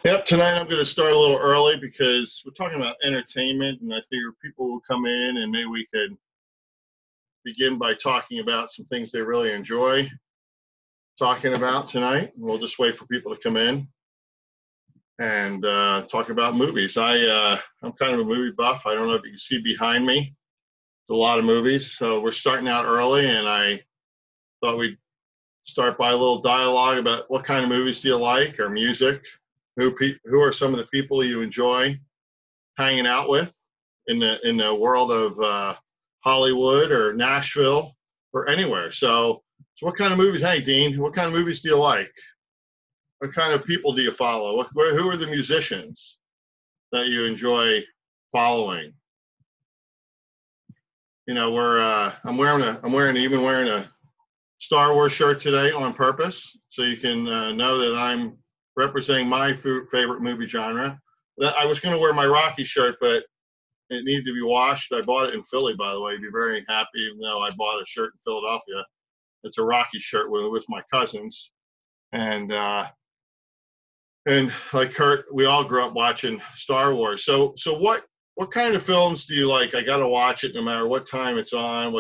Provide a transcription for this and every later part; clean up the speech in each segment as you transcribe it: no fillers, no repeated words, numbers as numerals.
Yep, tonight I'm going to start a little early because we're talking about entertainment, and I figure people will come in and maybe we could begin by talking about some things they really enjoy talking about tonight. We'll just wait for people to come in and talk about movies. I'm kind of a movie buff. I don't know if you can see behind me. It's a lot of movies, so we're starting out early, and I thought we'd start by a little dialogue about what kind of movies do you like, or music. Who are some of the people you enjoy hanging out with in the world of Hollywood or Nashville or anywhere. So what kind of movies? Hey, Dean, what kind of movies do you like? What kind of people do you follow? Who are the musicians that you enjoy following? You know, I'm wearing a Star Wars shirt today on purpose, so you can know that I'm representing my favorite movie genre. I was going to wear my Rocky shirt, but it needed to be washed. I bought it in Philly, by the way. I'd be very happy, even though I bought a shirt in Philadelphia. It's a Rocky shirt with my cousins, and like Kurt, we all grew up watching Star Wars. So what kind of films do you like? I got to watch it no matter what time it's on.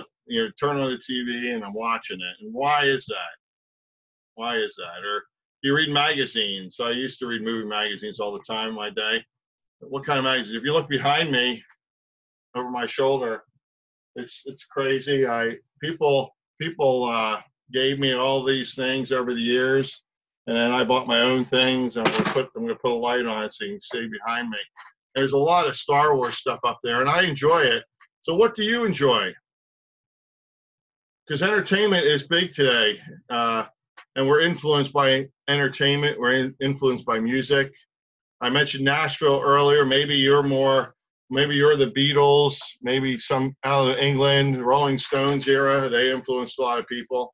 Turn on the TV and I'm watching it. And why is that? Why is that? Or do you read magazines? I used to read movie magazines all the time in my day. What kind of magazines? If you look behind me, over my shoulder, it's crazy. People gave me all these things over the years, and then I bought my own things. I'm gonna put a light on it so you can see behind me. There's a lot of Star Wars stuff up there, and I enjoy it. So what do you enjoy? Because entertainment is big today, and we're influenced by entertainment. We're influenced by music. I mentioned Nashville earlier. Maybe you're the Beatles, maybe some out of England, Rolling Stones era. They influenced a lot of people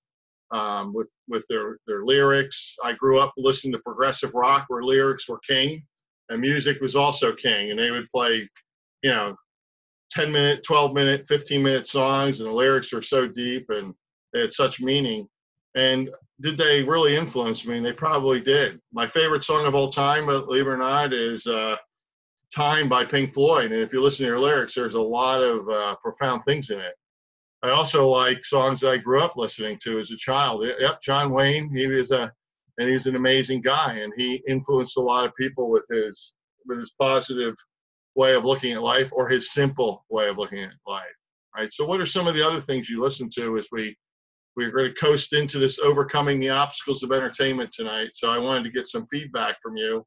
with their lyrics. I grew up listening to progressive rock where lyrics were king and music was also king. And they would play, 10-minute, 12-minute, 15-minute songs, and the lyrics were so deep and they had such meaning. And did they really influence me? And they probably did. My favorite song of all time, believe it or not, is Time by Pink Floyd. And if you listen to their lyrics, there's a lot of profound things in it. I also like songs that I grew up listening to as a child. Yep, John Wayne, he was an amazing guy, and he influenced a lot of people with his positive way of looking at life, or his simple way of looking at life, right? So what are some of the other things you listen to as we're going to coast into this overcoming the obstacles of entertainment tonight? So I wanted to get some feedback from you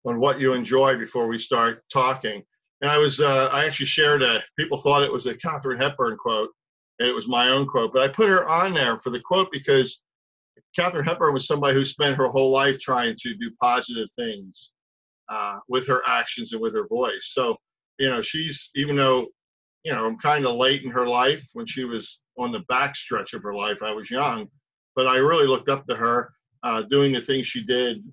on what you enjoy before we start talking. And I actually shared people thought it was a Katharine Hepburn quote, and it was my own quote, but I put her on there for the quote because Katharine Hepburn was somebody who spent her whole life trying to do positive things with her actions and with her voice. So, she's, even though, I'm kind of late in her life, when she was on the backstretch of her life, I was young, but I really looked up to her doing the things she did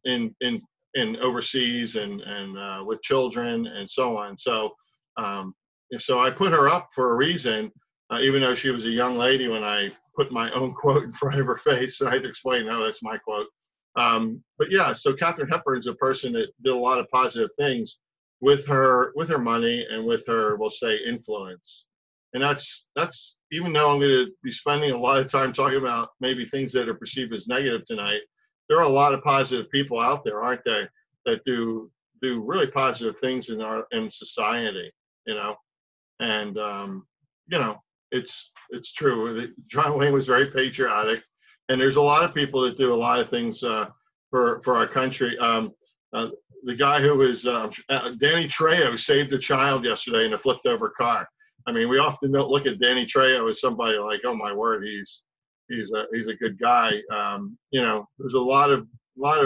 in overseas and with children and so on. So I put her up for a reason, even though she was a young lady when I put my own quote in front of her face. I had to explain, no, that's my quote. But yeah, so Katharine Hepburn is a person that did a lot of positive things with her money and with her, we'll say, influence. And that's even though I'm going to be spending a lot of time talking about maybe things that are perceived as negative tonight, there are a lot of positive people out there, aren't they, that do really positive things in society, and it's true. John Wayne was very patriotic, and there's a lot of people that do a lot of things for our country. The guy who was Danny Trejo saved a child yesterday in a flipped over car. I mean, we often don't look at Danny Trejo as somebody like, oh my word, he's a good guy. There's a lot of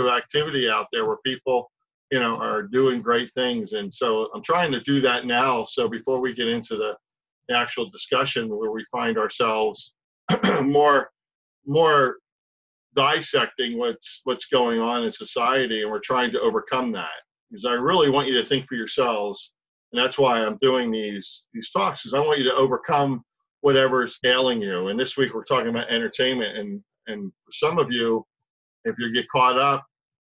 activity out there where people, are doing great things. And so I'm trying to do that now. So before we get into the actual discussion, where we find ourselves more dissecting what's going on in society, and we're trying to overcome that, because I really want you to think for yourselves. And that's why I'm doing these talks, because I want you to overcome whatever's ailing you. And this week we're talking about entertainment, and for some of you, if you get caught up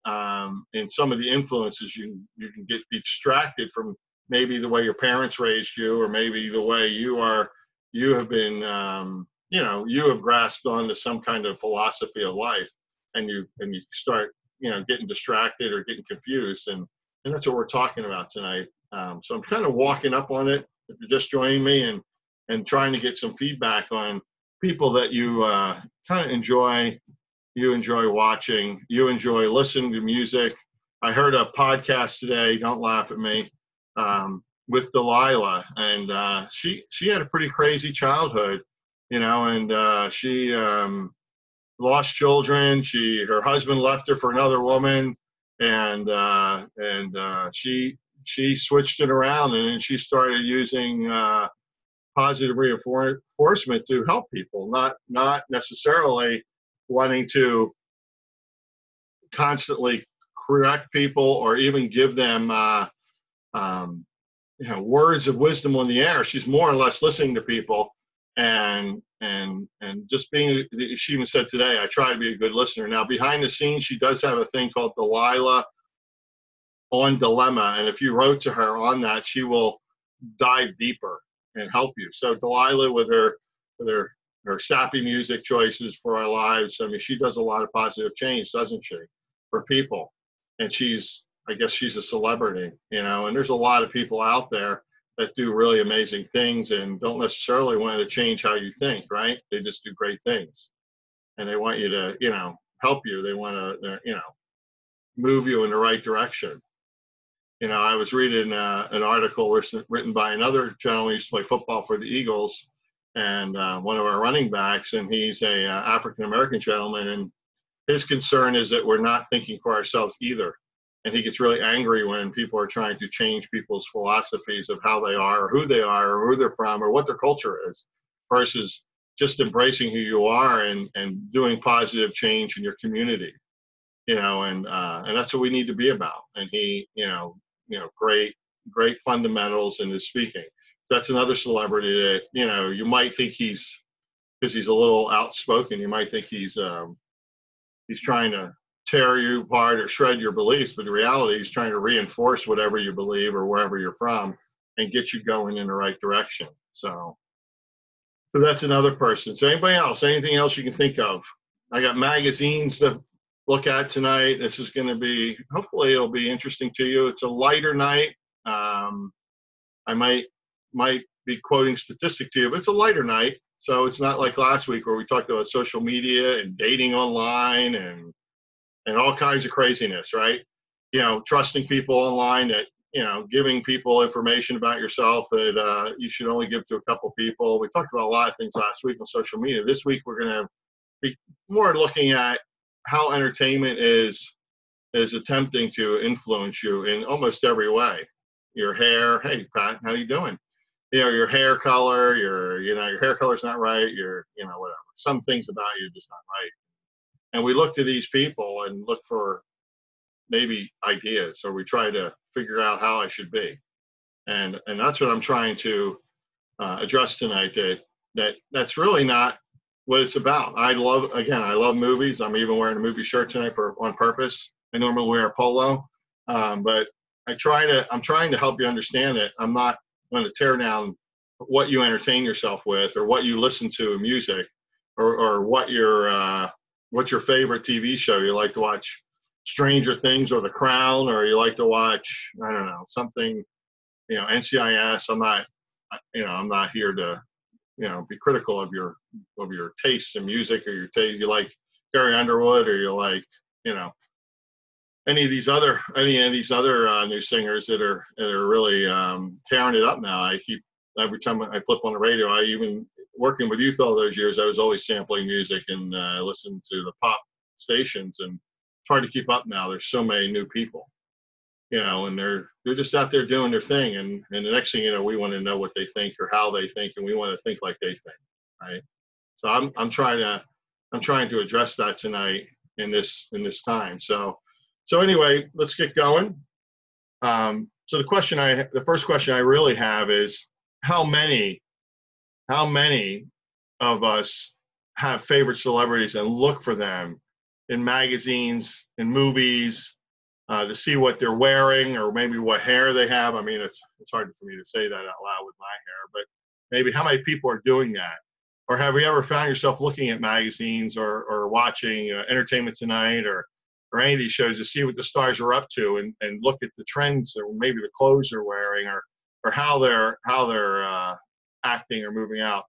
in some of the influences, you can get distracted from maybe the way your parents raised you, or maybe the way you have been, you have grasped onto some kind of philosophy of life, and you start, getting distracted or getting confused, and that's what we're talking about tonight. So I'm kind of walking up on it, if you're just joining me, and trying to get some feedback on people that you kind of enjoy. You enjoy watching, you enjoy listening to music. I heard a podcast today, don't laugh at me, with Delilah, and she had a pretty crazy childhood, and she lost children. Her husband left her for another woman, and she switched it around, and then she started using positive reinforcement to help people, not necessarily wanting to constantly correct people or even give them words of wisdom on the air. She's more or less listening to people, and just being. She even said today, I try to be a good listener. Now, behind the scenes, she does have a thing called Delilah on Dilemma, and if you wrote to her on that, she will dive deeper and help you. So Delilah, with her sappy music choices for our lives, I mean, she does a lot of positive change, doesn't she, for people? And I guess she's a celebrity, and there's a lot of people out there that do really amazing things and don't necessarily want to change how you think, right? They just do great things, and they want you to, help you. They want to, move you in the right direction. I was reading an article written by another gentleman who used to play football for the Eagles, and one of our running backs, and he's a African-American gentleman, and his concern is that we're not thinking for ourselves either. And he gets really angry when people are trying to change people's philosophies of how they are, or who they are, or who they're from, or what their culture is, versus just embracing who you are and doing positive change in your community, and that's what we need to be about. And he, great fundamentals in his speaking. So that's another celebrity that, you might think because he's a little outspoken, you might think he's trying to tear you apart or shred your beliefs, but in reality, he's trying to reinforce whatever you believe or wherever you're from and get you going in the right direction. So that's another person. So anybody else, anything else you can think of? I got magazines to look at tonight. This is going to be, hopefully it'll be interesting to you. It's a lighter night. I might be quoting statistic to you, but it's a lighter night. So it's not like last week where we talked about social media and dating online and all kinds of craziness, right? Trusting people online, that, giving people information about yourself that you should only give to a couple people. We talked about a lot of things last week on social media. This week, we're going to be more looking at how entertainment is attempting to influence you in almost every way. Your hair, hey, Pat, how you doing? Your hair color, your hair color's not right, whatever. Some things about you are just not right. And we look to these people and look for maybe ideas, or we try to figure out how I should be. And that's what I'm trying to address tonight, that's really not what it's about. I love movies. I'm even wearing a movie shirt tonight on purpose. I normally wear a polo, but I'm trying to help you understand that I'm not going to tear down what you entertain yourself with, or what you listen to in music, or what what's your favorite TV show. You like to watch Stranger Things or The Crown, or you like to watch, I don't know, something, NCIS. I'm not here to, be critical of your tastes in music, or your taste. You like Gary Underwood, or you like, any of these other new singers that are really tearing it up now. Every time I flip on the radio, I even working with youth all those years, I was always sampling music and listening to the pop stations, and trying to keep up now. There's so many new people, and they're just out there doing their thing. And the next thing you know, we want to know what they think or how they think, and we want to think like they think, right? So I'm trying to address that tonight in this time. So anyway, let's get going. So the first question I really have is, how many of us have favorite celebrities and look for them in magazines, in movies, to see what they're wearing or maybe what hair they have. I mean, it's hard for me to say that out loud with my hair, but maybe how many people are doing that? Or have you ever found yourself looking at magazines or watching Entertainment Tonight or any of these shows to see what the stars are up to and look at the trends or maybe the clothes they're wearing or how they're acting or moving out?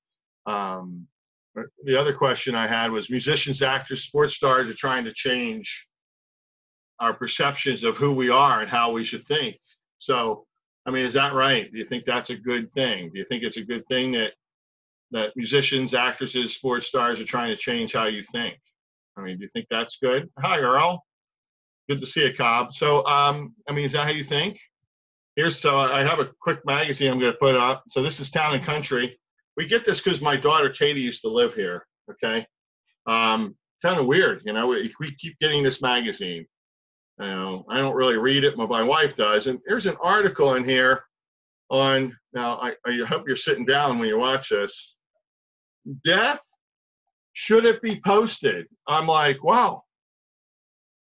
The other question I had was musicians, actors, sports stars are trying to change our perceptions of who we are and how we should think. So, I mean, is that right? Do you think that's a good thing? Do you think it's a good thing that musicians, actresses, sports stars are trying to change how you think? I mean, do you think that's good? Hi, Earl. Good to see you, Cobb. So, I mean, is that how you think? So I have a quick magazine I'm going to put up. So this is Town and Country. We get this because my daughter Katie used to live here. Okay, kind of weird, you know. We keep getting this magazine. You know, I don't really read it, but my wife does. And there's an article in here on. Now, I hope you're sitting down when you watch this. Death, should it be posted? I'm like, wow.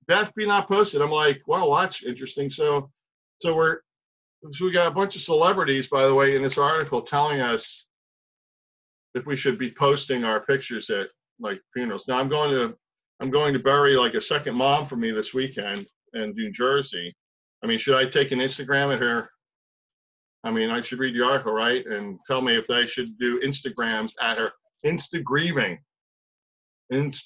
Death be not posted. I'm like, well, that's interesting. So we got a bunch of celebrities, by the way, in this article telling us if we should be posting our pictures at like funerals. Now I'm going to bury like a second mom for me this weekend in New Jersey. I mean, should I take an Instagram at her? I mean, I should read the article, right? And tell me if they should do Instagrams at her. Instant grieving. That's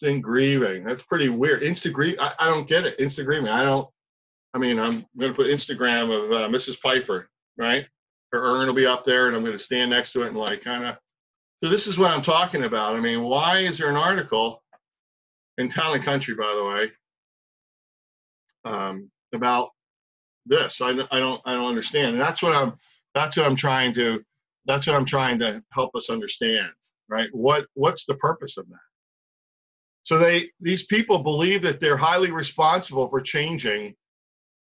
pretty weird. I don't get it. Instant grieving. I mean, I'm going to put Instagram of Mrs. Pfeiffer, right? Her urn will be up there, and I'm going to stand next to it and like kind of. So this is what I'm talking about. I mean, why is there an article in Town and Country, by the way, about this? I don't understand, and that's what I'm trying to help us understand, right? What's the purpose of that? So these people believe that they're highly responsible for changing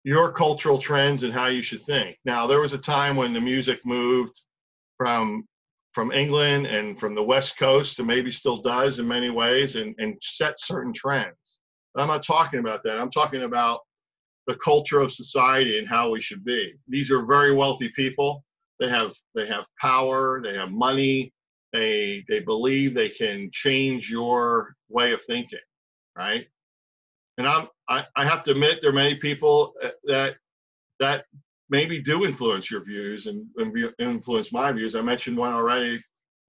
your cultural trends and how you should think. Now, there was a time when the music moved from England and from the West Coast, and maybe still does in many ways, and set certain trends. But I'm not talking about that. I'm talking about the culture of society and how we should be. These are very wealthy people. They have power. They have money. They believe they can change your way of thinking, right? And I have to admit, there are many people that maybe do influence your views and influence my views. I mentioned one already,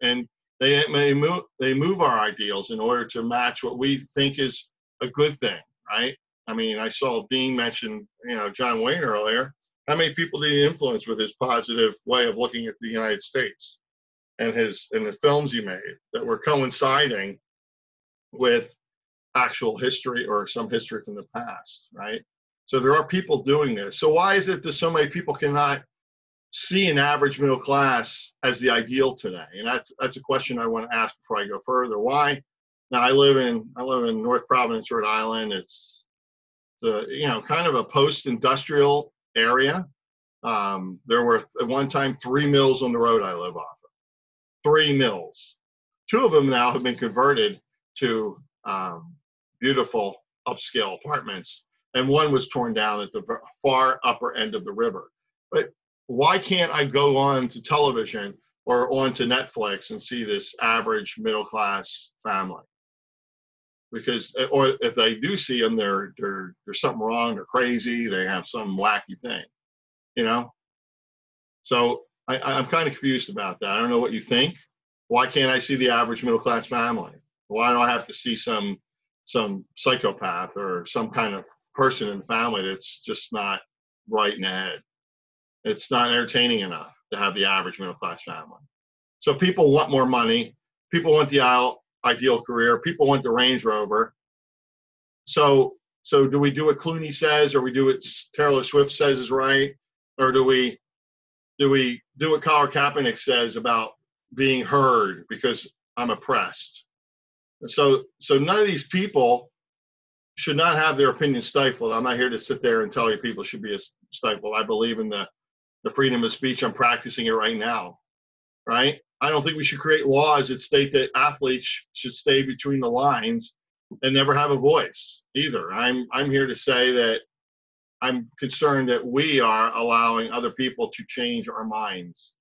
and they move our ideals in order to match what we think is a good thing, right? I mean, I saw Dean mention, John Wayne earlier. How many people did he influence with his positive way of looking at the United States and the films he made that were coinciding with actual history or some history from the past, right? So there are people doing this. So why is it that so many people cannot see an average middle class as the ideal today? And that's a question I want to ask before I go further. Why? Now I live in North Providence, Rhode Island. It's kind of a post-industrial area. There were at one time 3 mills on the road I live off of. 3 mills. 2 of them now have been converted to beautiful upscale apartments, and one was torn down at the far upper end of the river. But why can't I go on to television or onto Netflix and see this average middle class family? Because, or if they do see them, there's something wrong. They're crazy. They have some wacky thing, So I'm kind of confused about that. I don't know what you think. Why can't I see the average middle class family? Why do I have to see some psychopath or some kind of person in the family that's just not right in the head? It's not entertaining enough to have the average middle class family. So people want more money. People want the ideal career. People want the Range Rover. So do we do what Clooney says, or we do what Taylor Swift says is right, or do we do what Colin Kaepernick says about being heard because I'm oppressed? So none of these people should not have their opinion stifled. I'm not here to sit there and tell you people should be stifled. I believe in the freedom of speech. I'm practicing it right now, right? I don't think we should create laws that state that athletes should stay between the lines and never have a voice either. I'm here to say that I'm concerned that we are allowing other people to change our minds.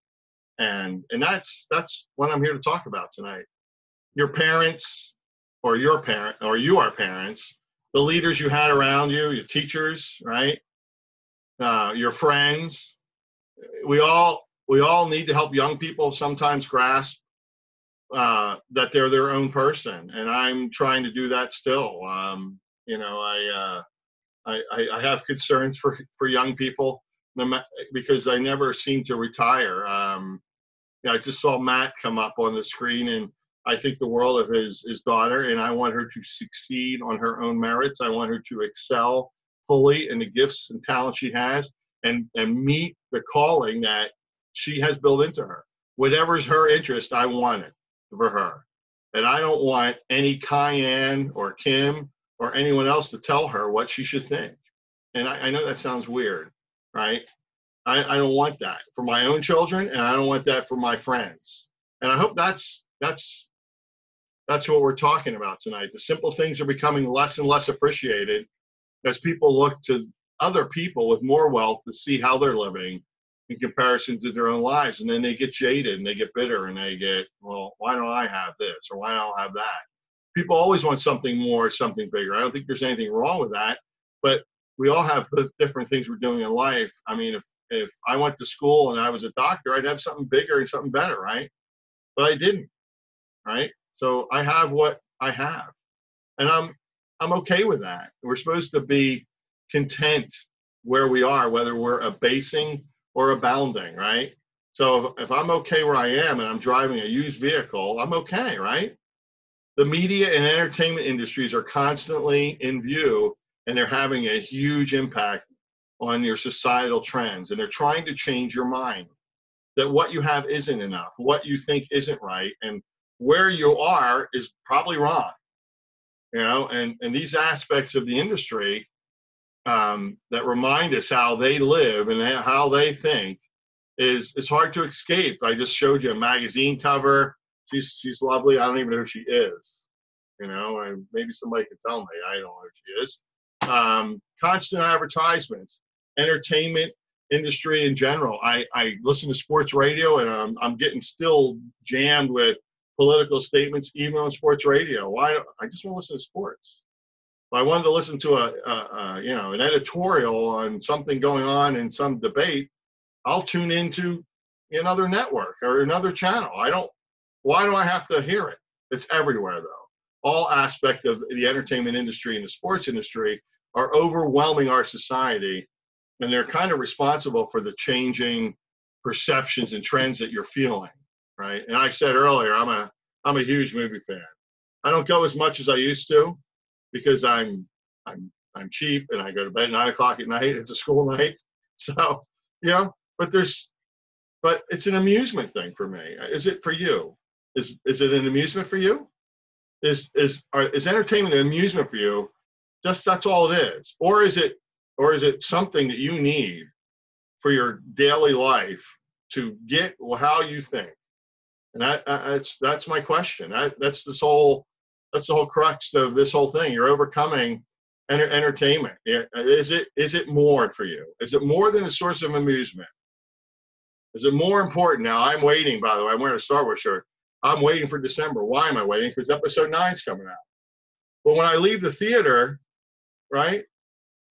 And that's what I'm here to talk about tonight. Your parents, or your parent, or you are parents, the leaders you had around you, your teachers, right? Your friends. We all need to help young people sometimes grasp that they're their own person, and I'm trying to do that still. You know, I have concerns for young people because they never seem to retire. I just saw Matt come up on the screen, and I think the world of his daughter, and I want her to succeed on her own merits. I want her to excel fully in the gifts and talents she has, and meet the calling that she has built into her. Whatever's her interest, I want it for her. And I don't want any Cayenne or Kim or anyone else to tell her what she should think. And I know that sounds weird, right? I don't want that for my own children, and I don't want that for my friends. And I hope that's what we're talking about tonight. The simple things are becoming less and less appreciated as people look to other people with more wealth to see how they're living in comparison to their own lives. And then they get jaded and they get bitter and they get, well, why don't I have this, or why don't I have that? People always want something more, something bigger. I don't think there's anything wrong with that, but we all have different things we're doing in life. I mean, if I went to school and I was a doctor, I'd have something bigger and something better, right? But I didn't, right? So I have what I have, and I'm okay with that. We're supposed to be content where we are, whether we're abasing or abounding, right? So if I'm okay where I am and I'm driving a used vehicle, I'm okay, right? The media and entertainment industries are constantly in view, and they're having a huge impact on your societal trends, and they're trying to change your mind that what you have isn't enough, what you think isn't right, and where you are is probably wrong. And these aspects of the industry that remind us how they live and how they think is hard to escape. I just showed you a magazine cover. She's lovely. I don't even know who she is. Maybe somebody can tell me. I don't know who she is. Constant advertisements, entertainment industry in general. I listen to sports radio, and I'm getting still jammed with political statements, even on sports radio. Why? I just want to listen to sports. If I wanted to listen to an editorial on something going on in some debate, I'll tune into another network or another channel. Why do I have to hear it? It's everywhere, though. All aspects of the entertainment industry and the sports industry are overwhelming our society, and they're kind of responsible for the changing perceptions and trends that you're feeling, right? And I said earlier, I'm a huge movie fan. I don't go as much as I used to because I'm cheap and I go to bed at 9 o'clock at night. It's a school night, so but it's an amusement thing for me. Is it for you? Is it an amusement for you? Is entertainment an amusement for you? Just that's all it is, or is it something that you need for your daily life to get how you think? And that's my question. That's the whole crux of this whole thing. You're overcoming entertainment. Is it more for you? Is it more than a source of amusement? Is it more important? Now I'm waiting. By the way, I'm wearing a Star Wars shirt. I'm waiting for December. Why am I waiting? Because episode 9 is coming out. But when I leave the theater, right?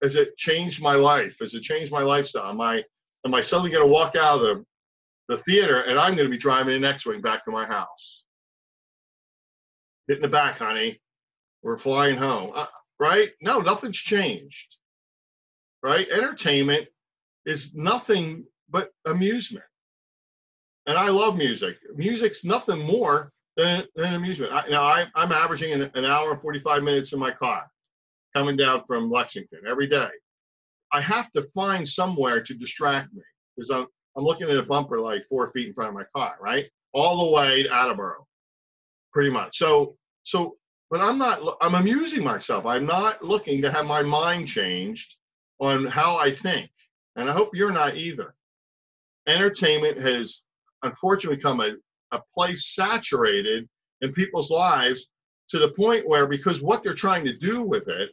Has it changed my life? Has it changed my lifestyle? Am I suddenly going to walk out of the theater and I'm going to be driving an X-Wing back to my house? Get in the back, honey. We're flying home. Right? No, nothing's changed. Right? Entertainment is nothing but amusement. And I love music. Music's nothing more than amusement. I'm averaging an hour and 45 minutes in my car coming down from Lexington every day. I have to find somewhere to distract me because I'm looking at a bumper like 4 feet in front of my car, right? All the way to Attleboro, pretty much. But I'm amusing myself. I'm not looking to have my mind changed on how I think. And I hope you're not either. Entertainment has unfortunately become a place saturated in people's lives to the point where, because what they're trying to do with it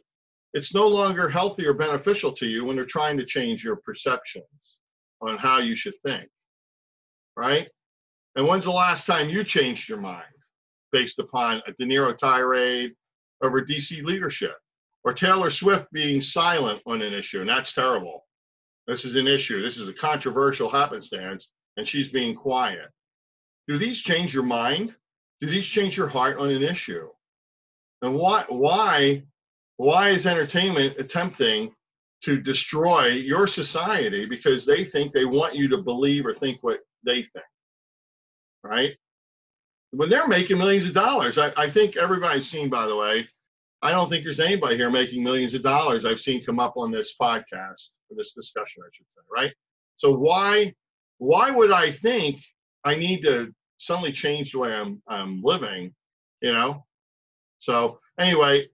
it's no longer healthy or beneficial to you when they're trying to change your perceptions on how you should think, right? And when's the last time you changed your mind based upon a De Niro tirade over DC leadership, or Taylor Swift being silent on an issue? And that's terrible. This is an issue. This is a controversial happenstance, and she's being quiet. Do these change your mind? Do these change your heart on an issue? And why is entertainment attempting to destroy your society because they think they want you to believe or think what they think, right? When they're making millions of dollars, I think everybody's seen, by the way, I don't think there's anybody here making millions of dollars I've seen come up on this podcast, or this discussion, I should say, right? So why would I think I need to suddenly change the way I'm living, you know? So anyway,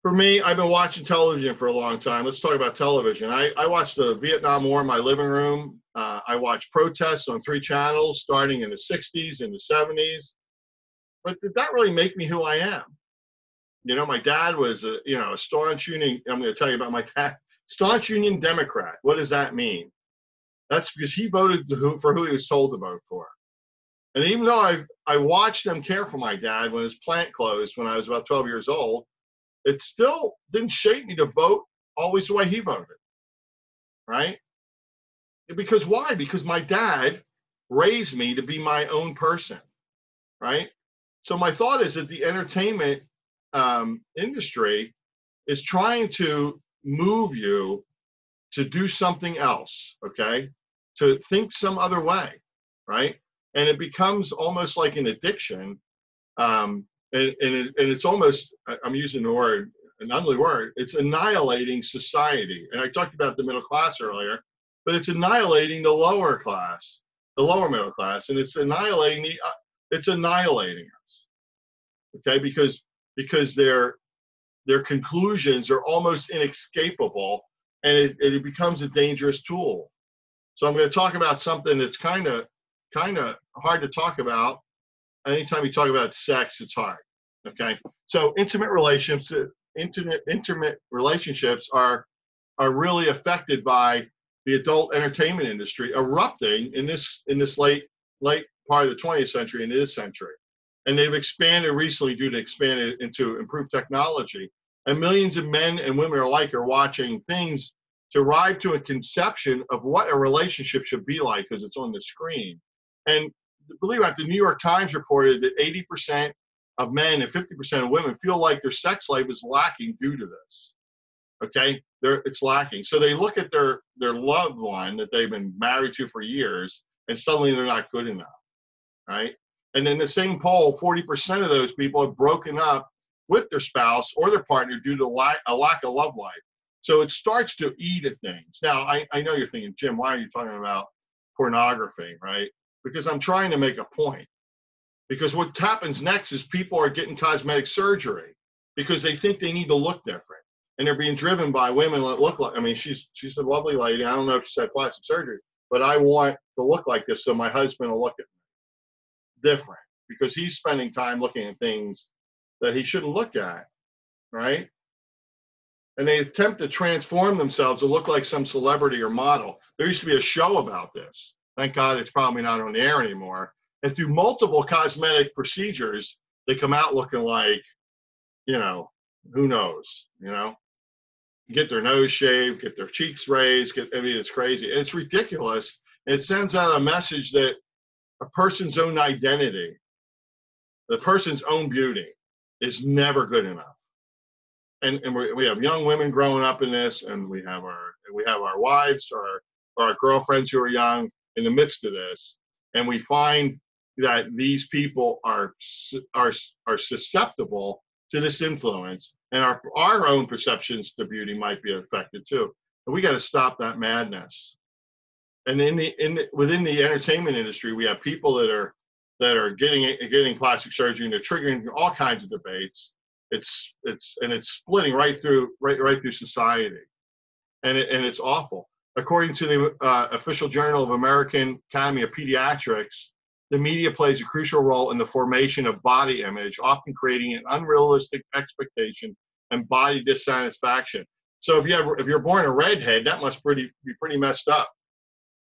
for me, I've been watching television for a long time. Let's talk about television. I watched the Vietnam War in my living room. I watched protests on 3 channels starting in the 60s and the 70s. But did that really make me who I am? You know, my dad was a staunch Union, I'm going to tell you about my dad, staunch Union Democrat. What does that mean? That's because he voted for who he was told to vote for. And even though I watched them care for my dad when his plant closed when I was about 12 years old, it still didn't shape me to vote always the way he voted, right? Because why? Because my dad raised me to be my own person, right? So my thought is that the entertainment industry is trying to move you to do something else, okay? To think some other way, right? And it becomes almost like an addiction. And it's almost, I'm using the word, an ugly word, it's annihilating society. And I talked about the middle class earlier, but it's annihilating the lower class, the lower middle class, and it's annihilating us, okay? Because their conclusions are almost inescapable, and it becomes a dangerous tool. So I'm going to talk about something that's kind of hard to talk about. Anytime you talk about sex, it's hard. Okay, so intimate relationships are really affected by the adult entertainment industry erupting in this late part of the 20th century into this century, and they've expanded recently due to expanded into improved technology. And millions of men and women alike are watching things to arrive to a conception of what a relationship should be like because it's on the screen. And believe it or not, the New York Times reported that 80% of men and 50% of women feel like their sex life is lacking due to this. Okay, it's lacking. So they look at their loved one that they've been married to for years, and suddenly they're not good enough, right? And in the same poll, 40% of those people have broken up with their spouse or their partner due to a lack of love life. So it starts to eat at things. Now, I know you're thinking, Jim, why are you talking about pornography, right? Because I'm trying to make a point. Because what happens next is people are getting cosmetic surgery because they think they need to look different. And they're being driven by women that look like, I mean, she's a lovely lady. I don't know if she had plastic surgery, but I want to look like this so my husband will look at me different because he's spending time looking at things that he shouldn't look at, right? And they attempt to transform themselves to look like some celebrity or model. There used to be a show about this. Thank God it's probably not on the air anymore. And through multiple cosmetic procedures, they come out looking like, who knows, get their nose shaved, get their cheeks raised, it's crazy. It's ridiculous. It sends out a message that a person's own identity, the person's own beauty is never good enough. And we have young women growing up in this, and we have our wives or our girlfriends who are young in the midst of this, and we find that these people are susceptible to this influence, and our own perceptions to beauty might be affected too. And we got to stop that madness. And within the entertainment industry, we have people that are getting plastic surgery, and they're triggering all kinds of debates. It's splitting right through society, and it's awful. According to the official Journal of American Academy of Pediatrics, the media plays a crucial role in the formation of body image, often creating an unrealistic expectation and body dissatisfaction. So if you're born a redhead, that must be pretty messed up.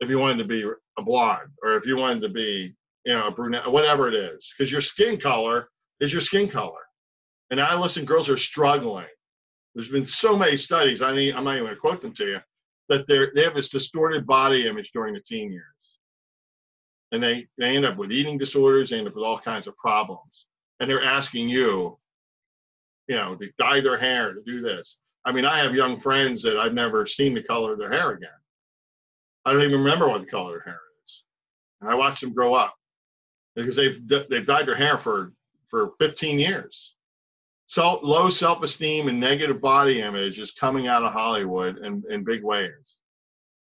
If you wanted to be a blonde, or if you wanted to be, a brunette, whatever it is, because your skin color is your skin color. And adolescent girls are struggling. There's been so many studies. I'm not even going to quote them to you, that they have this distorted body image during the teen years, and they end up with eating disorders. They end up with all kinds of problems, and they're asking you, to dye their hair, to do this. I mean, I have young friends that I've never seen the color of their hair again. I don't even remember what the color of their hair is, and I watch them grow up because they've dyed their hair for 15 years. So low self-esteem and negative body image is coming out of Hollywood in big ways,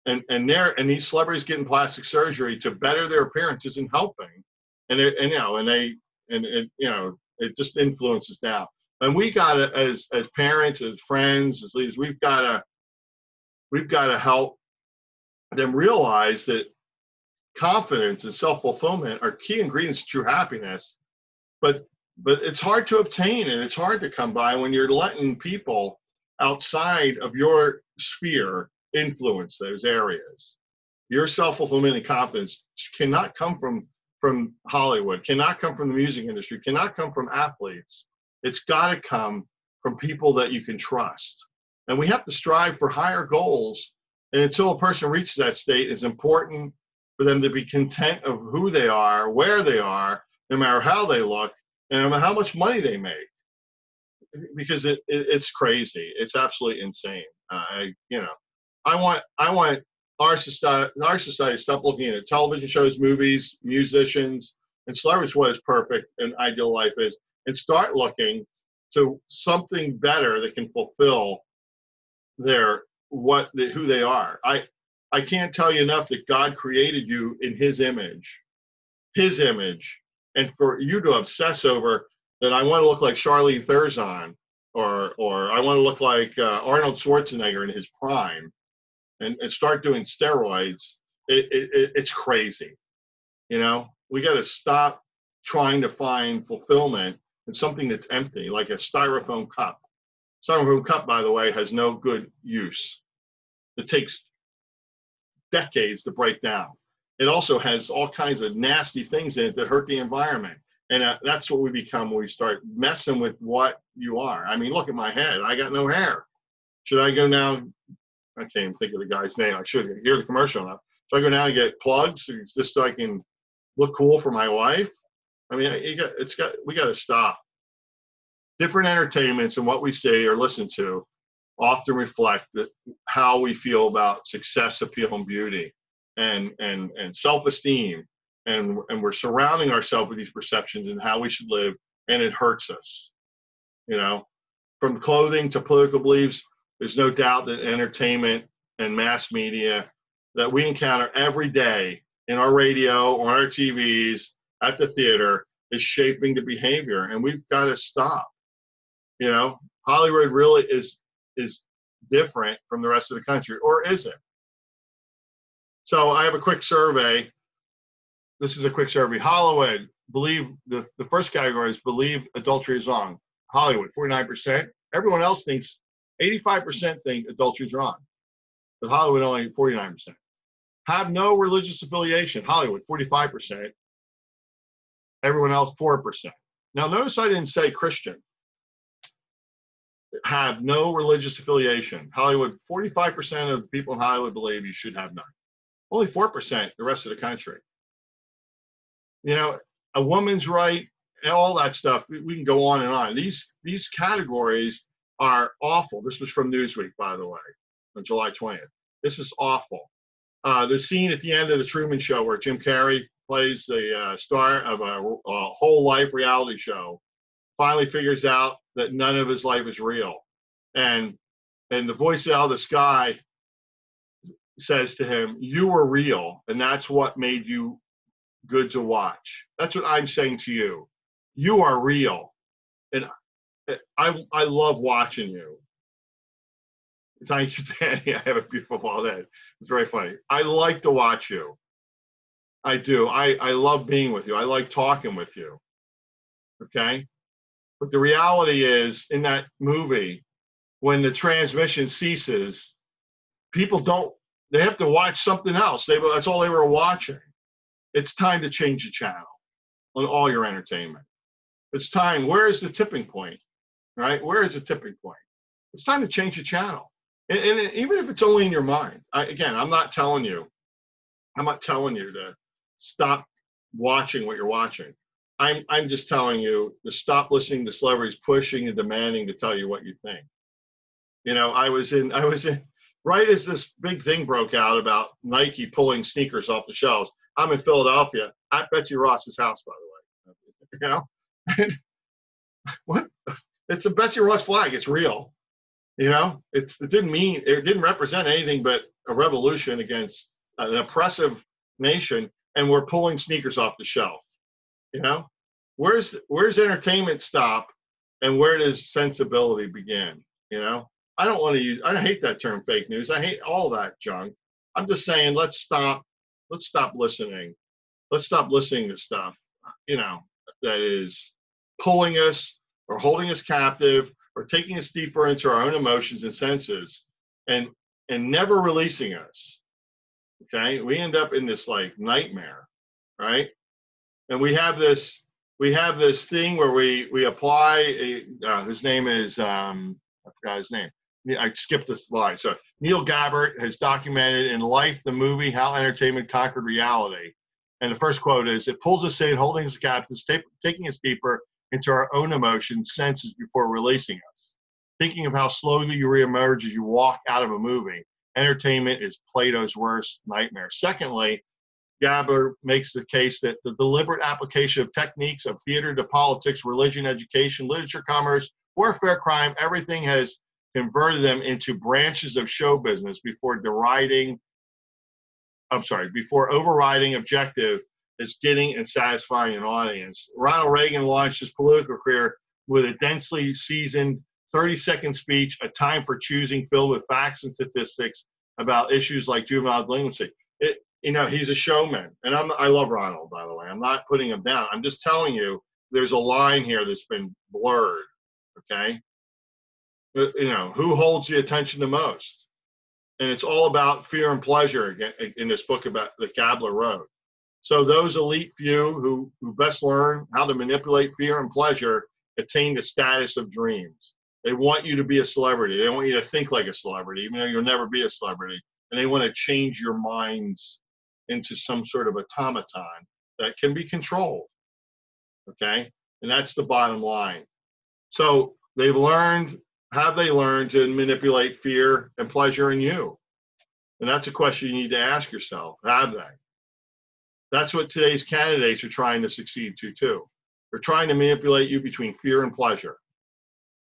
and these celebrities getting plastic surgery to better their appearance isn't helping, and it just influences down. And we gotta, as parents, as friends, as leaders, we've gotta help them realize that confidence and self-fulfillment are key ingredients to true happiness, but it's hard to obtain, and it's hard to come by when you're letting people outside of your sphere influence those areas. Your self-fulfillment and confidence cannot come from Hollywood, cannot come from the music industry, cannot come from athletes. It's got to come from people that you can trust. And we have to strive for higher goals. And until a person reaches that state, it's important for them to be content of who they are, where they are, no matter how they look, and no matter how much money they make. Because it's crazy. It's absolutely insane. I want our society to stop looking at television shows, movies, musicians, and celebrities, what is perfect and ideal life is, and start looking to something better that can fulfill who they are. I can't tell you enough that God created you in His image, and for you to obsess over that, I want to look like Charlize Theron, or I want to look like Arnold Schwarzenegger in his prime, and start doing steroids. It's crazy. We got to stop trying to find fulfillment in something that's empty, like a styrofoam cup. Styrofoam cup, by the way, has no good use. It takes decades to break down. It also has all kinds of nasty things in it that hurt the environment. And that's what we become when we start messing with what you are. I mean, look at my head. I got no hair. Should I go now? I can't even think of the guy's name. I should hear the commercial now. Should I go now and get plugs just so I can look cool for my wife? I mean, we got to stop. Different entertainments and what we see or listen to often reflect how we feel about success, appeal, and beauty, and self-esteem. And we're surrounding ourselves with these perceptions and how we should live, and it hurts us. From clothing to political beliefs, there's no doubt that entertainment and mass media that we encounter every day in our radio, on our TVs, at the theater, is shaping the behavior, and we've got to stop. Hollywood really is different from the rest of the country, or is it? So I have a quick survey. This is a quick survey. Hollywood believe the first category is believe adultery is wrong. Hollywood, 49%. Everyone else thinks 85% think adultery is wrong, but Hollywood only 49%. Have no religious affiliation. Hollywood, 45%. Everyone else, 4%. Now, notice I didn't say Christian. Have no religious affiliation. Hollywood, 45% of people in Hollywood believe you should have none. Only 4% the rest of the country. A woman's right, and all that stuff. We can go on and on. These categories are awful. This was from Newsweek, by the way, on July 20th. This is awful. The scene at the end of the Truman Show where Jim Carrey plays the star of a whole life reality show, finally figures out that none of his life is real. And the voice out of the sky says to him, you were real, and that's what made you good to watch. That's what I'm saying to you. You are real. And I love watching you. Thank you, Danny. I have a beautiful bald head. It's very funny. I like to watch you. I do. I love being with you. I like talking with you. Okay? But the reality is, in that movie, when the transmission ceases, people don't, they have to watch something else. That's all they were watching. It's time to change the channel on all your entertainment. It's time. Where is the tipping point, right? Where is the tipping point? It's time to change the channel. And even if it's only in your mind, again, I'm not telling you to stop watching what you're watching. I'm just telling you to stop listening to celebrities pushing and demanding to tell you what you think. You know, I was in right as this big thing broke out about Nike pulling sneakers off the shelves. I'm in Philadelphia at Betsy Ross's house, by the way. You know, what? It's a Betsy Ross flag. It's real. You know, it didn't represent anything but a revolution against an oppressive nation, and we're pulling sneakers off the shelf. You know, where's entertainment stop, and where does sensibility begin? You know, I hate that term fake news. I hate all that junk. I'm just saying, let's stop listening. Let's stop listening to stuff, you know, that is pulling us or holding us captive or taking us deeper into our own emotions and senses and never releasing us. Okay. We end up in this like nightmare, right? And we have this thing where we apply his name is I forgot his name. I skipped this slide. So Neil Gabbard has documented in Life, the movie, how entertainment conquered reality. And the first quote is, "It pulls us in, holding us captive, taking us deeper into our own emotions, senses before releasing us. Thinking of how slowly you reemerge as you walk out of a movie. Entertainment is Plato's worst nightmare." Secondly, Gabbard makes the case that the deliberate application of techniques of theater to politics, religion, education, literature, commerce, warfare, crime, everything has converted them into branches of show business before overriding objective is getting and satisfying an audience. Ronald Reagan launched his political career with a densely seasoned 30-second speech, A Time for Choosing, filled with facts and statistics about issues like juvenile delinquency. You know, he's a showman, and I love Ronald, by the way. I'm not putting him down. I'm just telling you, there's a line here that's been blurred. Okay, you know, who holds the attention the most? And it's all about fear and pleasure in this book about that Gabler wrote. So those elite few who best learn how to manipulate fear and pleasure attain the status of dreams. They want you to be a celebrity. They want you to think like a celebrity, even though you'll never be a celebrity. And they want to change your minds into some sort of automaton that can be controlled. Okay? And that's the bottom line. So have they learned to manipulate fear and pleasure in you? And that's a question you need to ask yourself. Have they? That's what today's candidates are trying to succeed to too. They're trying to manipulate you between fear and pleasure.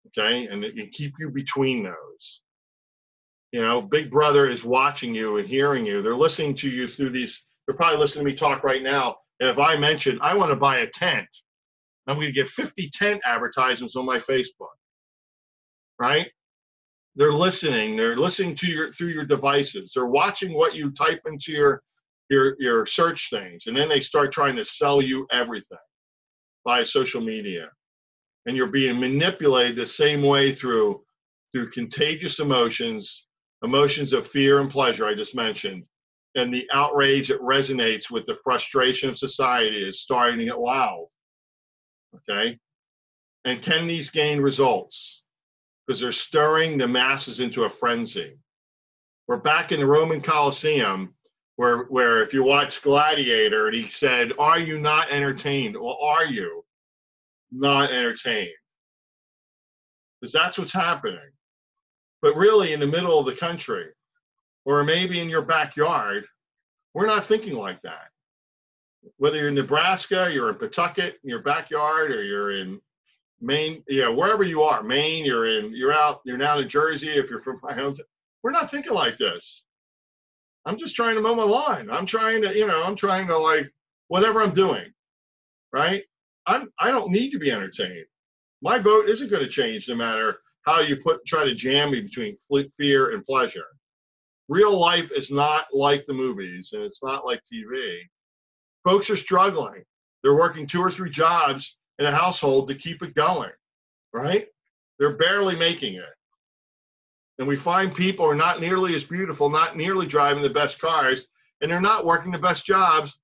Okay? And keep you between those. You know, Big Brother is watching you and hearing you. They're listening to you through these. They're probably listening to me talk right now. And if I mention, I want to buy a tent, I'm going to get 50 tent advertisements on my Facebook. Right? They're listening. They're listening to through your devices. They're watching what you type into your search things. And then they start trying to sell you everything via social media. And you're being manipulated the same way through contagious emotions of fear and pleasure I just mentioned, and the outrage that resonates with the frustration of society is starting to get loud. Okay? And can these gain results? Because they're stirring the masses into a frenzy. We're back in the Roman Colosseum where if you watch Gladiator and he said, "Are you not entertained?" Well, are you not entertained? Because that's what's happening. But really, in the middle of the country, or maybe in your backyard, we're not thinking like that. Whether you're in Nebraska, you're in Pawtucket, in your backyard, or you're in Maine, you know, wherever you are, Maine, you're now in Jersey, if you're from my hometown, we're not thinking like this. I'm just trying to mow my lawn. I'm trying to like, whatever I'm doing, right? I don't need to be entertained. My vote isn't going to change no matter how you try to jam me between fear and pleasure. Real life is not like the movies, and it's not like TV. Folks are struggling. They're working 2 or 3 jobs in a household to keep it going. right? They're barely making it. And we find people are not nearly as beautiful, not nearly driving the best cars, and they're not working the best jobs.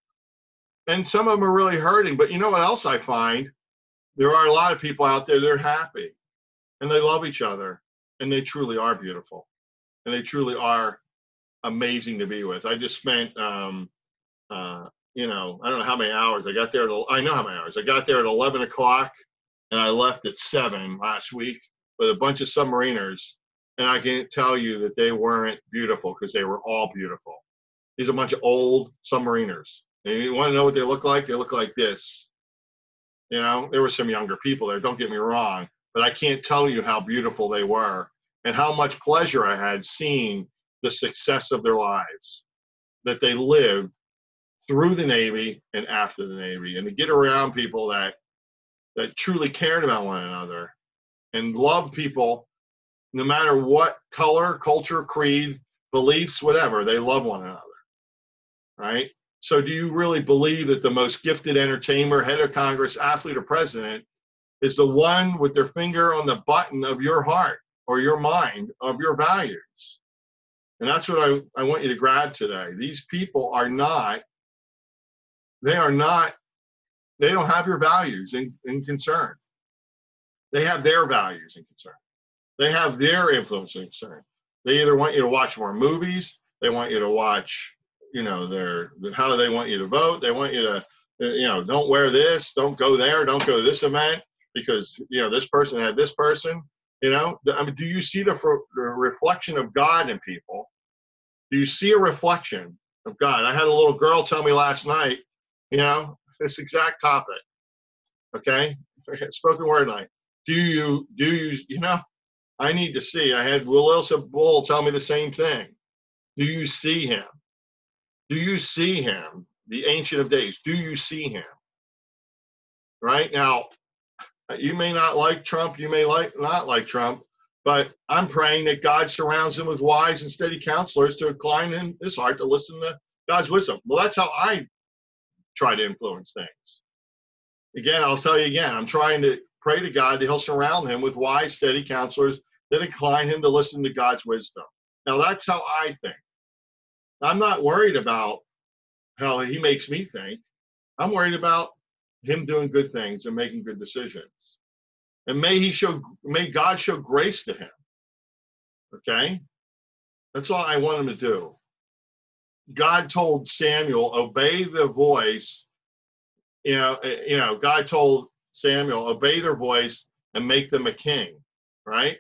And some of them are really hurting. But you know what else I find? There are a lot of people out there that are happy and they love each other and they truly are beautiful and they truly are amazing to be with. I just spent, you know, I don't know how many hours. I got there I know how many hours. I got there at 11 o'clock and I left at 7 last week with a bunch of submariners. And I can tell you that they weren't beautiful because they were all beautiful. These are a bunch of old submariners. And you want to know what they look like? They look like this. You know, there were some younger people there, don't get me wrong, but I can't tell you how beautiful they were and how much pleasure I had seeing the success of their lives, that they lived through the Navy and after the Navy, and to get around people that truly cared about one another and loved people no matter what color, culture, creed, beliefs, whatever, they love one another, right? So do you really believe that the most gifted entertainer, head of Congress, athlete, or president is the one with their finger on the button of your heart or your mind, of your values? And that's what I want you to grab today. These people are not, they don't have your values in concern. They have their values in concern. They have their influence in concern. They either want you to watch more movies, they want you to watch, you know, how they want you to vote. They want you to, you know, don't wear this, don't go there, don't go to this event because, you know, this person had this person, you know. I mean, do you see the reflection of God in people? Do you see a reflection of God? I had a little girl tell me last night, you know, this exact topic, okay? Spoken word night. Do you, you know, I need to see. I had Will Ilsa Bull tell me the same thing. Do you see him? Do you see him? The Ancient of Days. Do you see him? Right now, you may not like Trump. You may not like Trump. But I'm praying that God surrounds him with wise and steady counselors to incline in his heart to listen to God's wisdom. Well, that's how I try to influence things. Again, I'll tell you again, I'm trying to pray to God that he'll surround him with wise, steady counselors that incline him to listen to God's wisdom. Now, that's how I think. I'm not worried about how he makes me think. I'm worried about him doing good things and making good decisions. And may God show grace to him. Okay? That's all I want him to do. God told Samuel, obey the voice. You know, God told Samuel, obey their voice and make them a king, right?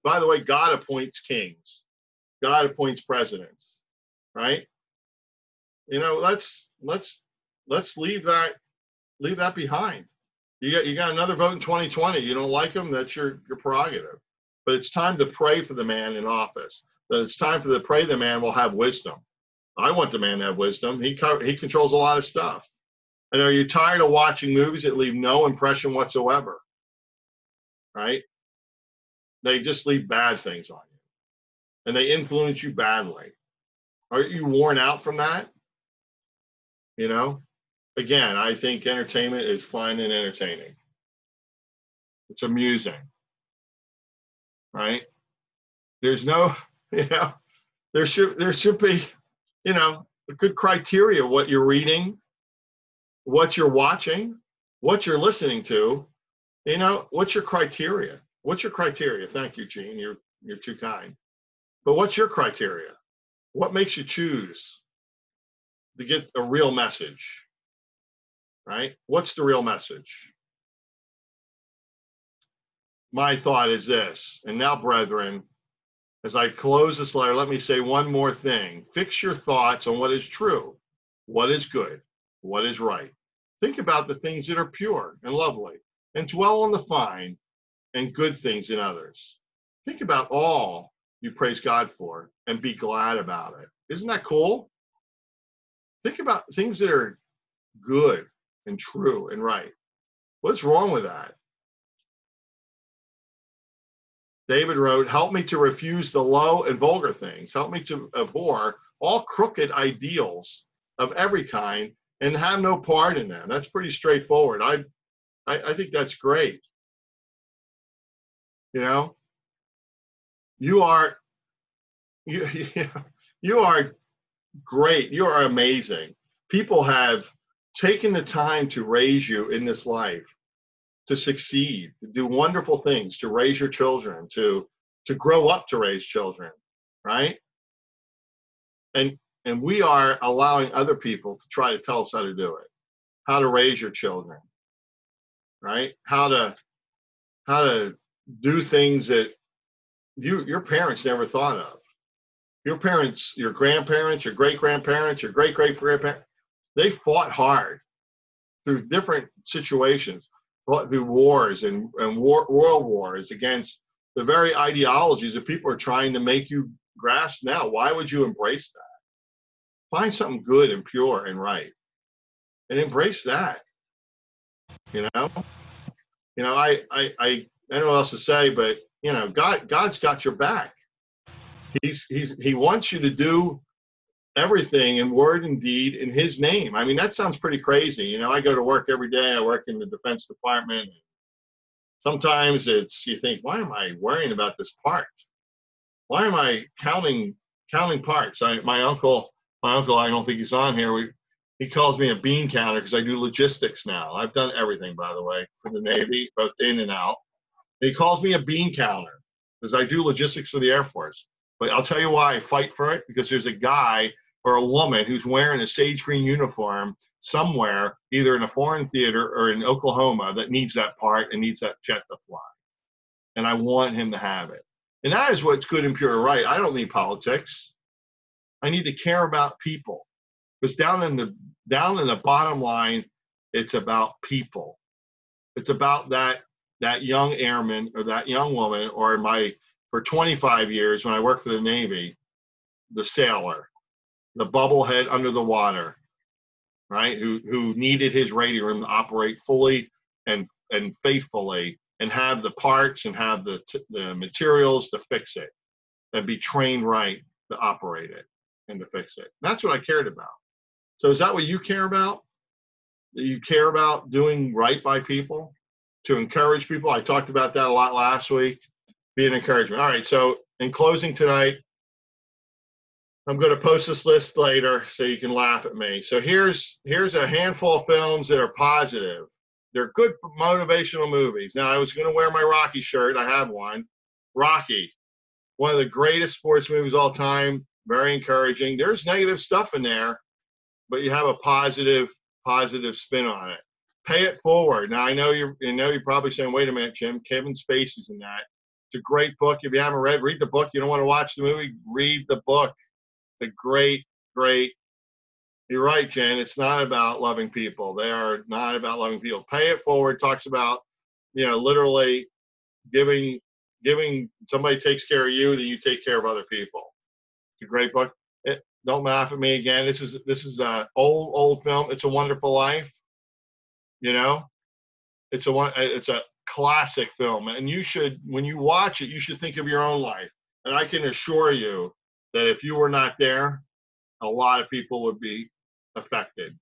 By the way, God appoints kings. God appoints presidents, right? You know, let's leave that behind. You got another vote in 2020. You don't like him, that's your prerogative. But it's time to pray for the man in office. But it's time to pray the man will have wisdom. I want the man to have wisdom. He controls a lot of stuff. And are you tired of watching movies that leave no impression whatsoever? Right? They just leave bad things on you. And they influence you badly. Aren't you worn out from that? You know? Again, I think entertainment is fun and entertaining. It's amusing, right? There's no, you know, there should be, you know, a good criteria what you're reading, what you're watching, what you're listening to. You know, what's your criteria? What's your criteria? Thank you, Gene. You're too kind. But what's your criteria? What makes you choose to get a real message? Right? What's the real message? My thought is this, and now, brethren, as I close this letter, let me say one more thing. Fix your thoughts on what is true, what is good, what is right. Think about the things that are pure and lovely, and dwell on the fine and good things in others. Think about all you praise God for and be glad about it. Isn't that cool? Think about things that are good and true and right. What's wrong with that? David wrote, help me to refuse the low and vulgar things. Help me to abhor all crooked ideals of every kind and have no part in them. That's pretty straightforward. I think that's great. You know, you are you you are great. You are amazing. People have taken the time to raise you in this life, to succeed, to do wonderful things, to raise your children, to grow up to raise children, right? And we are allowing other people to try to tell us how to do it, how to raise your children, right? How to do things that your parents never thought of. Your parents, your grandparents, your great grandparents, your great great grandparents, they fought hard through different situations, fought through wars and world wars against the very ideologies that people are trying to make you grasp now. Why would you embrace that? Find something good and pure and right, and embrace that. You know, I don't know what else to say, but God's got your back. He wants you to do everything in word and deed in His name. I mean, that sounds pretty crazy. I go to work every day. I work in the Defense Department. Sometimes you think, why am I worrying about this part? Why am I counting parts? My uncle, I don't think he's on here. He calls me a bean counter because I do logistics now. I've done everything, by the way, for the Navy, both in and out. And he calls me a bean counter because I do logistics for the Air Force. But I'll tell you why I fight for it, because there's a guy or a woman who's wearing a sage green uniform somewhere, either in a foreign theater or in Oklahoma, that needs that part and needs that jet to fly. And I want him to have it. And that is what's good and pure right. I don't need politics. I need to care about people. Because down in the bottom line, it's about people. It's about that young airman or that young woman, or for 25 years when I worked for the Navy, the sailor, the bubblehead under the water, right? Who needed his radio room to operate fully and faithfully, and have the parts and have the materials to fix it, and be trained right to operate it and to fix it. And that's what I cared about. So is that what you care about? Do you care about doing right by people, to encourage people? I talked about that a lot last week. Be an encouragement. All right. So in closing tonight, I'm going to post this list later so you can laugh at me. So here's a handful of films that are positive. They're good motivational movies. Now, I was going to wear my Rocky shirt. I have one. Rocky, one of the greatest sports movies of all time. Very encouraging. There's negative stuff in there, but you have a positive spin on it. Pay It Forward. Now, I know you're probably saying, wait a minute, Jim, Kevin Spacey's in that. It's a great book. If you haven't read the book, you don't want to watch the movie, read the book. It's a great. You're right, Jen. It's not about loving people. They are not about loving people. Pay It Forward talks about, literally giving somebody takes care of you, then you take care of other people. It's a great book. Don't laugh at me again. This is a old film. It's a Wonderful Life. It's a classic film, and when you watch it, you should think of your own life. And I can assure you that if you were not there, a lot of people would be affected,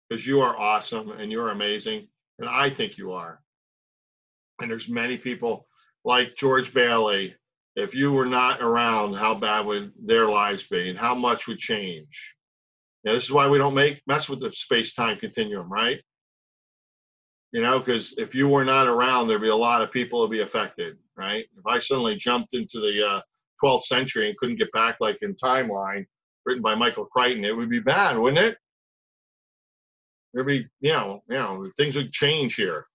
because you are awesome and you're amazing, and I think you are. And there's many people like George Bailey. If you were not around, how bad would their lives be, and how much would change? This is why we don't mess with the space-time continuum, right? Because if you were not around, there'd be a lot of people who'd be affected, right? If I suddenly jumped into the 12th century and couldn't get back, like in Timeline, written by Michael Crichton, it would be bad, wouldn't it? There'd be, things would change here.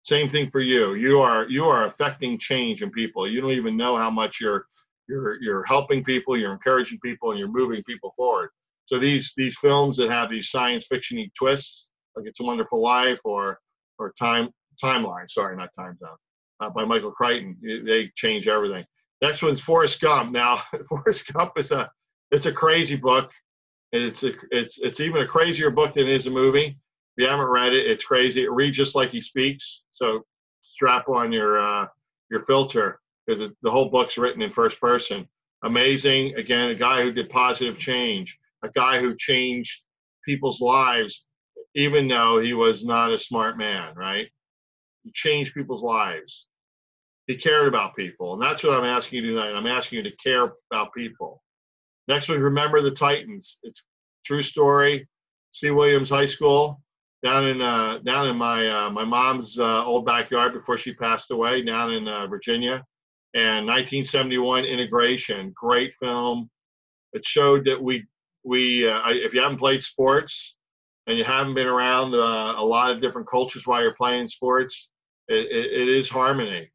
Same thing for you. You are affecting change in people. You don't even know how much you're helping people, you're encouraging people, and you're moving people forward. So these films that have these science fiction-y twists, like It's a Wonderful Life or Timeline, sorry, not Time Zone, by Michael Crichton, they change everything. Next one's Forrest Gump. Now, Forrest Gump is a crazy book. It's even a crazier book than it is a movie. If you haven't read it, it's crazy. It reads just like he speaks. So strap on your filter, because the whole book's written in first person. Amazing. Again, a guy who did positive change, a guy who changed people's lives, even though he was not a smart man, right? He changed people's lives. He cared about people, and that's what I'm asking you tonight. I'm asking you to care about people. Next week, remember the Titans. It's true story. C. Williams High School down in my mom's old backyard before she passed away down in Virginia, and 1971 Integration. Great film. It showed that if you haven't played sports and you haven't been around a lot of different cultures while you're playing sports, it is harmony.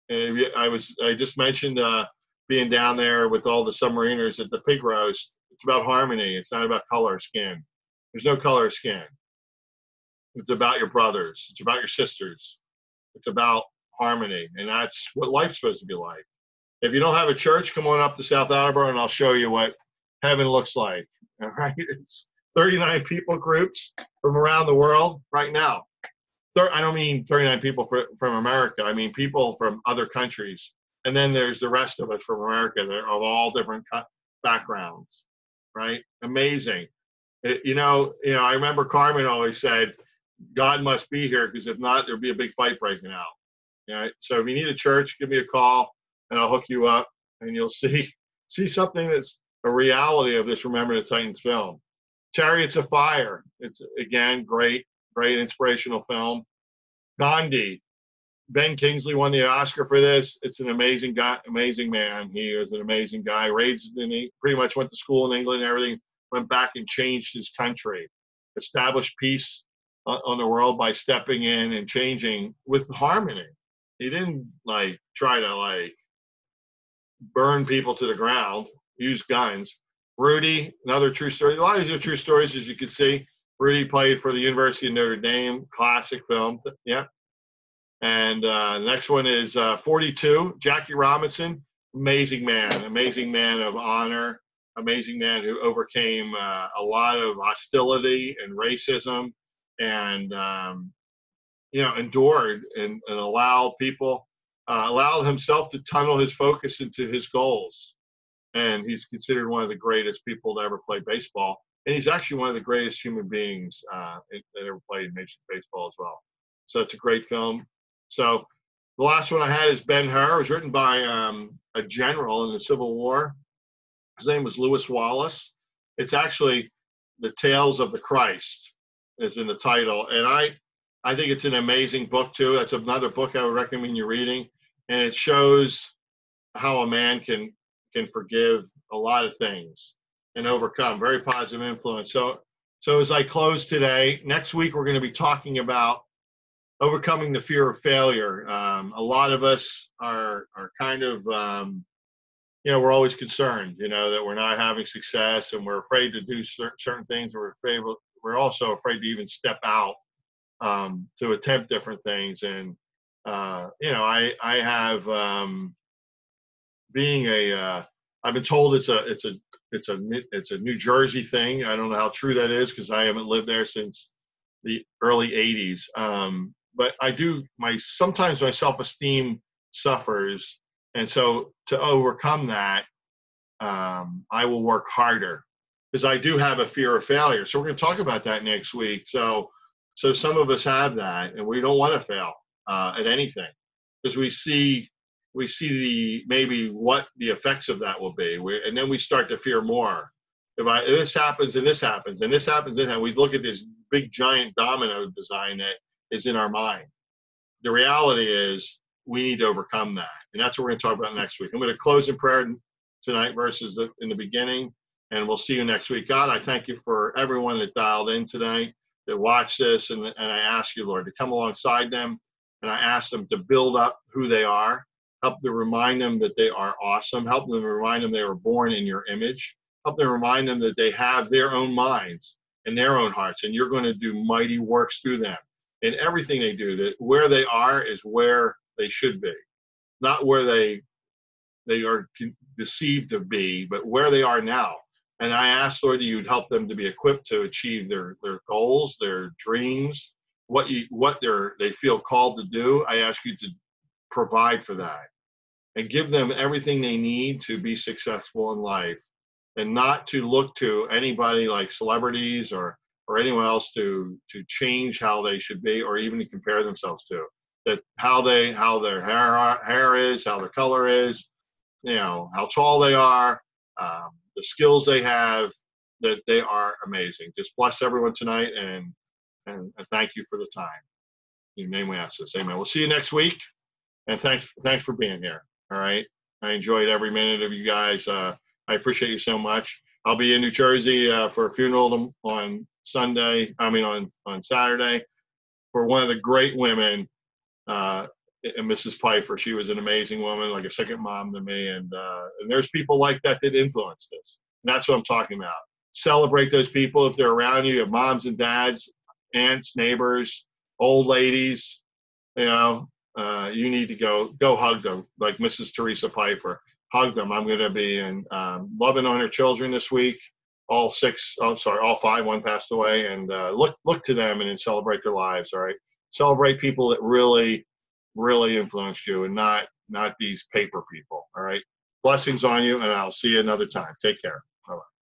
And I just mentioned being down there with all the submariners at the pig roast. It's about harmony. It's not about color of skin. There's no color of skin. It's about your brothers. It's about your sisters. It's about harmony, and that's what life's supposed to be like. If you don't have a church, come on up to South Attleboro, and I'll show you what heaven looks like. All right, it's 39 people groups from around the world right now. I don't mean 39 people from America. I mean people from other countries. And then there's the rest of us from America that are of all different backgrounds, right? Amazing. I remember Carmen always said, God must be here, because if not, there'd be a big fight breaking out. Right? So if you need a church, give me a call and I'll hook you up, and you'll see something that's a reality of this Remember the Titans film. Chariots of Fire. It's, again, great inspirational film. Gandhi. Ben Kingsley won the Oscar for this. It's an amazing guy, amazing man. He is an amazing guy. He pretty much went to school in England and everything, went back and changed his country, established peace on the world by stepping in and changing with harmony. He didn't try to burn people to the ground, use guns. Rudy, another true story. A lot of these are true stories, as you can see. Rudy played for the University of Notre Dame, classic film. Yeah. And the next one is 42, Jackie Robinson, amazing man of honor, amazing man who overcame a lot of hostility and racism, and endured and allowed himself to tunnel his focus into his goals. And he's considered one of the greatest people to ever play baseball. And he's actually one of the greatest human beings that ever played Major League Baseball as well. So it's a great film. So the last one I had is Ben-Hur. It was written by a general in the Civil War. His name was Lewis Wallace. It's actually The Tales of the Christ is in the title. And I think it's an amazing book too. That's another book I would recommend you reading. And it shows how a man can forgive a lot of things and overcome. Very positive influence. So as I close today, next week we're going to be talking about overcoming the fear of failure. A lot of us are kind of, we're always concerned, that we're not having success, and we're afraid to do certain things. We're also afraid to even step out to attempt different things. And I have I've been told it's a New Jersey thing. I don't know how true that is, because I haven't lived there since the early 80s. But sometimes my self-esteem suffers. And so to overcome that, I will work harder, because I do have a fear of failure. So we're going to talk about that next week. So some of us have that, and we don't want to fail at anything, because we see maybe what the effects of that will be. And then we start to fear more. If this happens and this happens and this happens, and we look at this big giant domino design that is in our mind. The reality is we need to overcome that. And that's what we're going to talk about next week. I'm going to close in prayer tonight versus in the beginning, and we'll see you next week. God, I thank you for everyone that dialed in today, that watched this, and I ask you, Lord, to come alongside them, and I ask them to build up who they are, help them remind them that they are awesome, help them remind them they were born in your image, help them remind them that they have their own minds and their own hearts, and you're going to do mighty works through them. In everything they do, that where they are is where they should be, not where they are deceived to be, but where they are now. And I ask, Lord, that you'd help them to be equipped to achieve their goals, their dreams, what they feel called to do. I ask you to provide for that and give them everything they need to be successful in life, and not to look to anybody like celebrities or anyone else to change how they should be, or even to compare themselves to. that how their hair is, how their color is, how tall they are, the skills they have, that they are amazing. Just bless everyone tonight, and thank you for the time. In your name we ask this. Amen. We'll see you next week, and thanks for being here. All right. I enjoyed every minute of you guys. I appreciate you so much. I'll be in New Jersey for a funeral on Sunday. I mean on Saturday, for one of the great women, Mrs. Pfeiffer. She was an amazing woman, like a second mom to me. And there's people like that influence this. And that's what I'm talking about. Celebrate those people if they're around you. You have moms and dads, aunts, neighbors, old ladies. You need to go hug them, like Mrs. Teresa Pfeiffer. Hug them. I'm going to be in loving on her children this week. All five. One passed away, and look to them and then celebrate their lives. All right, celebrate people that really influenced you, and not these paper people. All right, blessings on you, and I'll see you another time. Take care. Bye-bye.